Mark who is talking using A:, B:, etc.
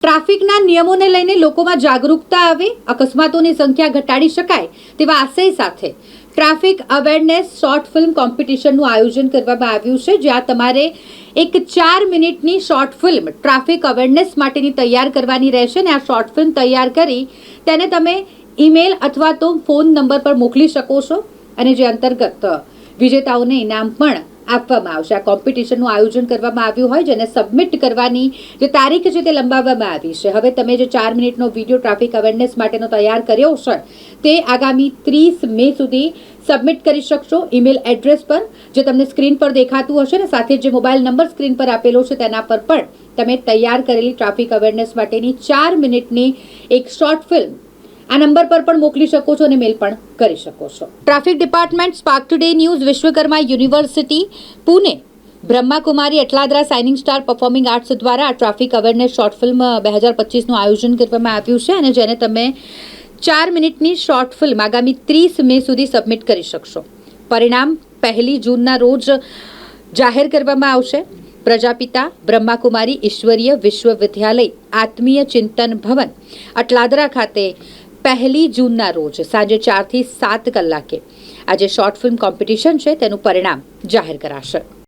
A: ટ્રાફિકના નિયમોને લઈને લોકોમાં જાગૃતતા આવે, અકસ્માતોની સંખ્યા ઘટાડી શકાય તેવા આશય સાથે ટ્રાફિક અવેરનેસ શોર્ટ ફિલ્મ કોમ્પિટિશનનું આયોજન કરવામાં આવ્યું છે, જ્યાં તમારે એક 4 મિનિટની શોર્ટ ફિલ્મ ટ્રાફિક અવેરનેસ માટેની તૈયાર કરવાની રહેશે અને આ શોર્ટ ફિલ્મ તૈયાર કરી તેને તમે ઈમેલ અથવા તો ફોન નંબર પર મોકલી શકો છો અને જે અંતર્ગત વિજેતાઓને ઇનામ પણ આપવામાં આવશે। આ કોમ્પિટિશનનું આયોજન કરવામાં આવ્યું હોય જેને સબમિટ કરવાની જે તારીખ છે તે લંબાવવામાં આવી છે। હવે તમે જે 4 મિનિટનો વિડીયો ટ્રાફિક અવેરનેસ માટેનો તૈયાર કર્યો છે તે આગામી 30 મે સુધી સબમિટ કરી શકશો ઈમેલ એડ્રેસ પર જે તમને સ્ક્રીન પર દેખાતું હશે ને સાથે જે મોબાઈલ નંબર સ્ક્રીન પર આપેલો છે તેના પર પણ તમે તૈયાર કરેલી ટ્રાફિક અવેરનેસ માટેની 4 મિનિટની એક શોર્ટ ફિલ્મ આ નંબર પર પણ મોકલી શકો છો અને મેલ પણ કરી શકો છો। Traffic department, spark today news, Vishwakarma university Pune, Brahmakumari Atladara, signing star performing arts દ્વારા આ ટ્રાફિક અવેરનેસ શોર્ટ ફિલ્મ 2025નું આયોજન કરવામાં આવ્યું છે અને જેને તમે 4 મિનિટની શોર્ટ ફિલ્મ આગામી 30 મે સુધી સબમિટ કરી શકશો। પરિણામ 1 જૂનના રોજ જાહેર કરવામાં આવશે। પ્રજાપિતા બ્રહ્માકુમારી ઈશ્વરીય વિશ્વવિદ્યાલય આત્મીય ચિંતન ભવન અટલાદરા ખાતે 1 જૂનના રોજ સાંજે 4 થી 7 કલાકે આ જે શોર્ટ ફિલ્મ કોમ્પિટિશન છે તેનું પરિણામ જાહેર કરાશે।